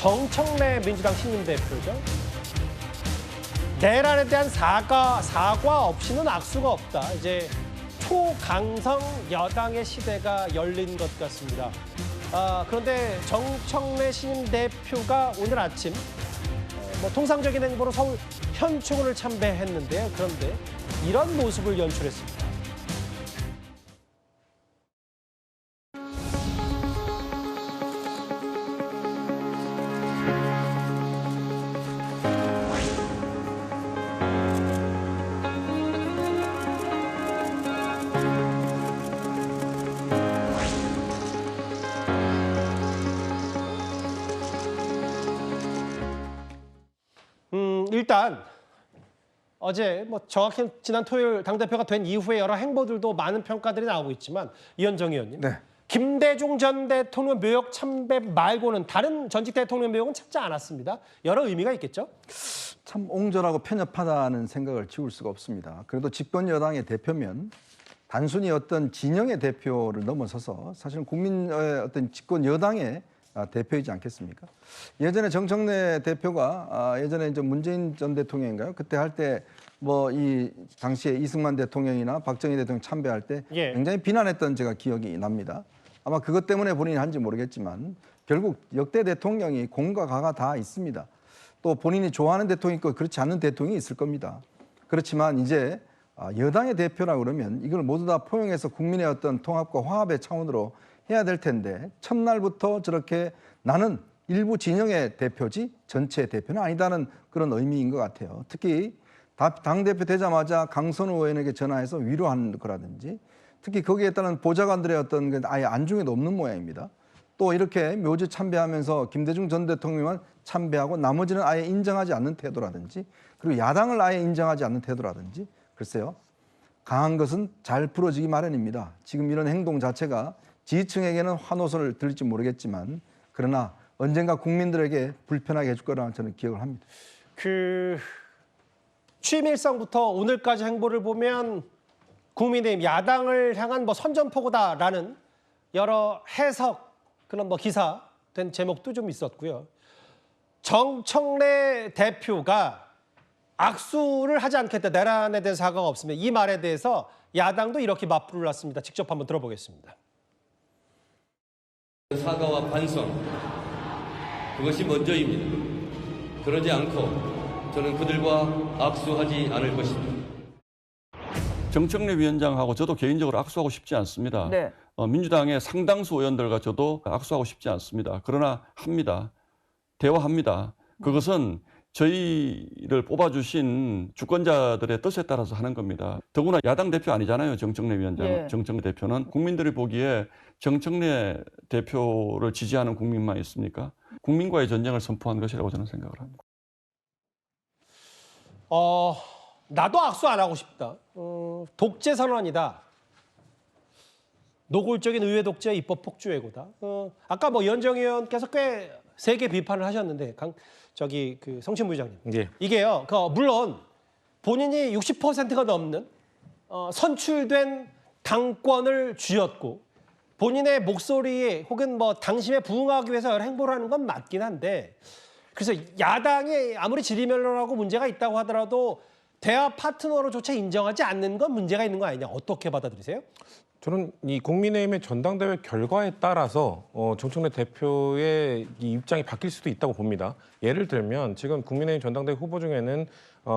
정청래 민주당 신임 대표죠. 내란에 대한 사과 없이는 악수가 없다. 이제 초강성 여당의 시대가 열린 것 같습니다. 그런데 정청래 신임 대표가 오늘 아침 통상적인 행보로 서울 현충원을 참배했는데요. 그런데 이런 모습을 연출했습니다. 일단 어제 정확히 지난 토요일 당대표가 된 이후에 여러 행보들도 많은 평가들이 나오고 있지만 이현정 의원님, 네. 김대중 전 대통령 묘역 참배 말고는 다른 전직 대통령 묘역은 찾지 않았습니다. 여러 의미가 있겠죠? 참 옹졸하고 편협하다는 생각을 지울 수가 없습니다. 그래도 집권 여당의 대표면 단순히 어떤 진영의 대표를 넘어서서 사실은 국민의 어떤 집권 여당의 대표이지 않겠습니까? 예전에 정청래 대표가 예전에 이제 문재인 전 대통령인가요? 그때 할 때 이 당시에 이승만 대통령이나 박정희 대통령 참배할 때 굉장히 비난했던 제가 기억이 납니다. 아마 그것 때문에 본인이 한지 모르겠지만 결국 역대 대통령이 공과 가가 다 있습니다. 또 본인이 좋아하는 대통령이 있고 그렇지 않은 대통령이 있을 겁니다. 그렇지만 이제 여당의 대표라 그러면 이걸 모두 다 포용해서 국민의 어떤 통합과 화합의 차원으로 해야 될 텐데 첫날부터 저렇게 나는 일부 진영의 대표지 전체 대표는 아니다는 그런 의미인 것 같아요. 특히 당대표 되자마자 강선우 의원에게 전화해서 위로하는 거라든지 특히 거기에 따른 보좌관들의 어떤 아예 안중에도 없는 모양입니다. 또 이렇게 묘지 참배하면서 김대중 전 대통령만 참배하고 나머지는 아예 인정하지 않는 태도라든지 그리고 야당을 아예 인정하지 않는 태도라든지 글쎄요. 강한 것은 잘 풀어지기 마련입니다. 지금 이런 행동 자체가 지지층에게는 환호성을 들을지 모르겠지만 그러나 언젠가 국민들에게 불편하게 해줄 거라는 저는 기억을 합니다. 취임 일성부터 오늘까지 행보를 보면 국민의힘 야당을 향한 선전포고다라는 여러 해석 그런 기사 된 제목도 좀 있었고요. 정청래 대표가 악수를 하지 않겠다. 내란에 대한 사과가 없으면 이 말에 대해서 야당도 이렇게 맞불을 놨습니다. 직접 한번 들어보겠습니다. 사과와 반성, 그것이 먼저입니다. 그러지 않고 저는 그들과 악수하지 않을 것입니다. 정청래 위원장하고 저도 개인적으로 악수하고 싶지 않습니다. 네. 민주당의 상당수 의원들과 저도 악수하고 싶지 않습니다. 그러나 합니다. 대화합니다. 그것은 저희를 뽑아주신 주권자들의 뜻에 따라서 하는 겁니다. 더구나 야당 대표 아니잖아요. 정청래 위원장, 예. 정청래 대표는. 국민들이 보기에 정청래 대표를 지지하는 국민만 있습니까? 국민과의 전쟁을 선포한 것이라고 저는 생각을 합니다. 나도 악수 안 하고 싶다. 독재 선언이다. 노골적인 의회 독재, 입법 폭주 왜고다. 아까 이현정 의원께서 꽤 세게 비판을 하셨는데 성신부 부장님. 예. 이게요. 물론 본인이 60%가 넘는 선출된 당권을 쥐었고 본인의 목소리에 혹은 당심에 부응하기 위해서 여러 행보를 하는 건 맞긴 한데 그래서 야당이 아무리 지리멸렬하고 문제가 있다고 하더라도 대화 파트너로조차 인정하지 않는 건 문제가 있는 거 아니냐. 어떻게 받아들이세요? 저는 이 국민의힘의 전당대회 결과에 따라서 정청래 대표의 이 입장이 바뀔 수도 있다고 봅니다. 예를 들면 지금 국민의힘 전당대회 후보 중에는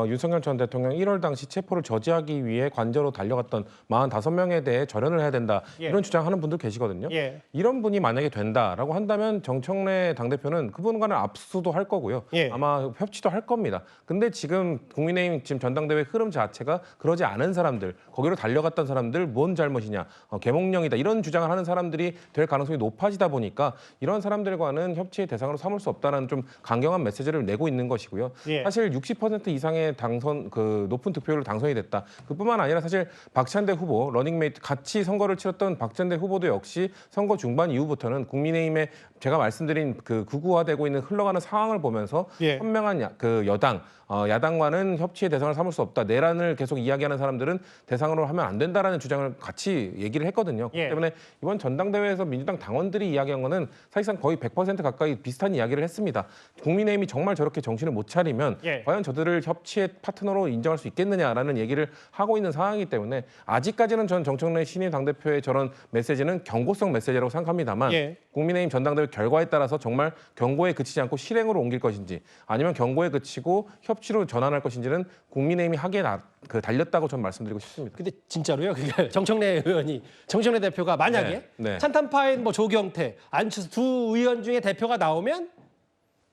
윤석열 전 대통령 1월 당시 체포를 저지하기 위해 관저로 달려갔던 45명에 대해 절연을 해야 된다. 이런 주장하는 분들 계시거든요. 이런 분이 만약에 된다라고 한다면 정청래 당대표는 그분과는 압수도 할 거고요. 아마 협치도 할 겁니다. 근데 지금 국민의힘 지금 전당대회 흐름 자체가 그러지 않은 사람들, 거기로 달려갔던 사람들 뭔 잘못이냐, 계몽령이다 이런 주장을 하는 사람들이 될 가능성이 높아지다 보니까 이런 사람들과는 협치의 대상으로 삼을 수 없다는 좀 강경한 메시지를 내고 있는 것이고요. 사실 60% 이상의 민주당의 당선 그 높은 득표율로 당선이 됐다. 그뿐만 아니라 사실 박찬대 후보 러닝메이트 같이 선거를 치렀던 박찬대 후보도 역시 선거 중반 이후부터는 국민의힘에 제가 말씀드린 그 극우화되고 있는 흘러가는 상황을 보면서 예. 현명한 그 여당 야당과는 협치의 대상을 삼을 수 없다. 내란을 계속 이야기하는 사람들은 대상으로 하면 안 된다라는 주장을 같이 얘기를 했거든요. 예. 그렇기 때문에 이번 전당대회에서 민주당 당원들이 이야기한 거는 사실상 거의 100% 가까이 비슷한 이야기를 했습니다. 국민의힘이 정말 저렇게 정신을 못 차리면 예. 과연 저들을 협치의 파트너로 인정할 수 있겠느냐라는 얘기를 하고 있는 상황이기 때문에 아직까지는 전 정청래 신임 당대표의 저런 메시지는 경고성 메시지라고 생각합니다만 예. 국민의힘 전당대회 결과에 따라서 정말 경고에 그치지 않고 실행으로 옮길 것인지 아니면 경고에 그치고 협치로 전환할 것인지는 국민의힘이 하기에 달렸다고 전 말씀드리고 싶습니다. 근데 진짜로요? 그게 정청래 대표가 만약에 네. 찬탄파인 뭐 조경태, 안철수 두 의원 중에 대표가 나오면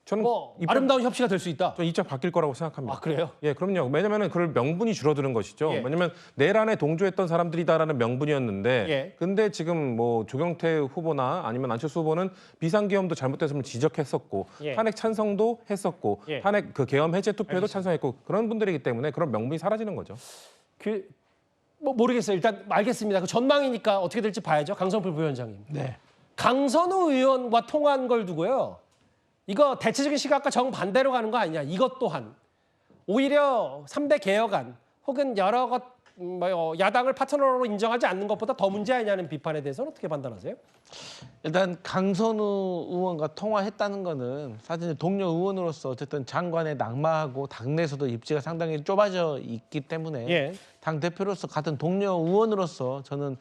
저는 뭐 아름다운 협치가 될 수 있다. 저 입장 바뀔 거라고 생각합니다. 아, 그래요? 예, 그럼요. 왜냐면은 그럴 명분이 줄어드는 것이죠. 예. 왜냐면 내란에 동조했던 사람들이다라는 명분이었는데, 예. 근데 지금 뭐 조경태 후보나 아니면 안철수 후보는 비상계엄도 잘못됐음을 지적했었고, 예. 탄핵 찬성도 했었고, 예. 탄핵 그 계엄 해제 투표에도 찬성했고 그런 분들이기 때문에 그런 명분이 사라지는 거죠. 뭐 모르겠어요. 일단 알겠습니다. 그 전망이니까 어떻게 될지 봐야죠. 강성필 부위원장님. 네. 강선우 의원과 통화한 걸 두고요. 이거 대체적인 시각과 정반대로 가는 거 아니냐. 이것 또한 오히려 3대 개혁안 혹은 여러 것 야당을 파트너로 인정하지 않는 것보다 더 문제 아니냐는 비판에 대해서는 어떻게 판단하세요? 일단 강선우 의원과 통화했다는 거는 사실 동료 의원으로서 어쨌든 장관에 낙마하고 당내에서도 입지가 상당히 좁아져 있기 때문에 예. 당 대표로서 같은 동료 의원으로서 저는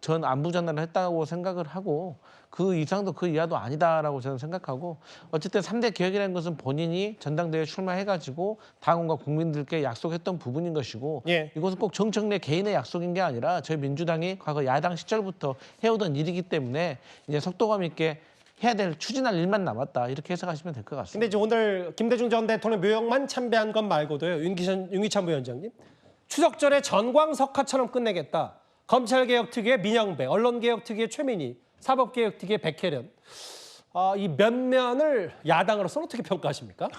전 안부 전달을 했다고 생각을 하고 그 이상도 그 이하도 아니다라고 저는 생각하고 어쨌든 3대 개혁이라는 것은 본인이 전당대회에 출마해가지고 당원과 국민들께 약속했던 부분인 것이고 예. 이것은 꼭 정청래 개인의 약속인 게 아니라 저희 민주당이 과거 야당 시절부터 해오던 일이기 때문에 이제 속도감 있게 해야 될 추진할 일만 남았다 이렇게 해석하시면 될 것 같습니다. 근데 이제 오늘 김대중 전 대통령 묘역만 참배한 것 말고도요. 윤기찬 부위원장님 추석절에 전광석화처럼 끝내겠다. 검찰개혁특위의 민영배, 언론개혁특위의 최민희, 사법개혁특위의 백혜련. 이 면면을 야당으로서는 어떻게 평가하십니까?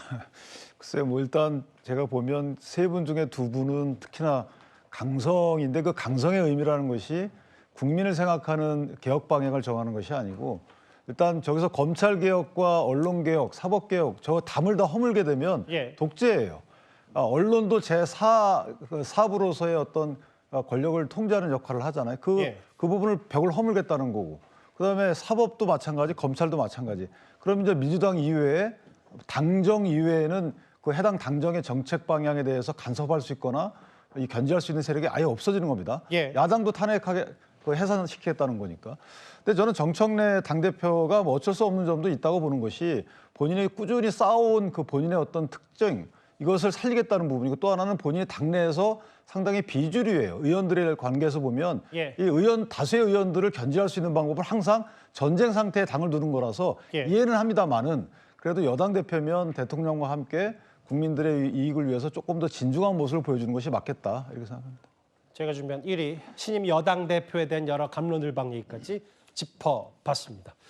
글쎄요, 뭐 일단 제가 보면 세 분 중에 두 분은 특히나 강성인데 그 강성의 의미라는 것이 국민을 생각하는 개혁 방향을 정하는 것이 아니고 일단 저기서 검찰개혁과 언론개혁, 사법개혁 저거 담을 다 허물게 되면 예. 독재예요. 언론도 제4부로서의 어떤 권력을 통제하는 역할을 하잖아요. 그 부분을 벽을 허물겠다는 거고. 그다음에 사법도 마찬가지, 검찰도 마찬가지. 그럼 이제 민주당 이외에 당정 이외에는 그 해당 당정의 정책 방향에 대해서 간섭할 수 있거나 견제할 수 있는 세력이 아예 없어지는 겁니다. 예. 야당도 탄핵하게 해산시키겠다는 거니까. 근데 저는 정청래 당대표가 뭐 어쩔 수 없는 점도 있다고 보는 것이 본인이 꾸준히 쌓아온 그 본인의 어떤 특징 이것을 살리겠다는 부분이고 또 하나는 본인이 당내에서 상당히 비주류예요. 의원들의 관계에서 보면 예. 이 다수의 의원들을 견제할 수 있는 방법은 항상 전쟁 상태에 당을 두는 거라서 예. 이해는 합니다만은 그래도 여당 대표면 대통령과 함께 국민들의 이익을 위해서 조금 더 진중한 모습을 보여주는 것이 맞겠다 이렇게 생각합니다. 제가 준비한 1위 신임 여당 대표에 대한 여러 감론을박 얘기까지 짚어봤습니다.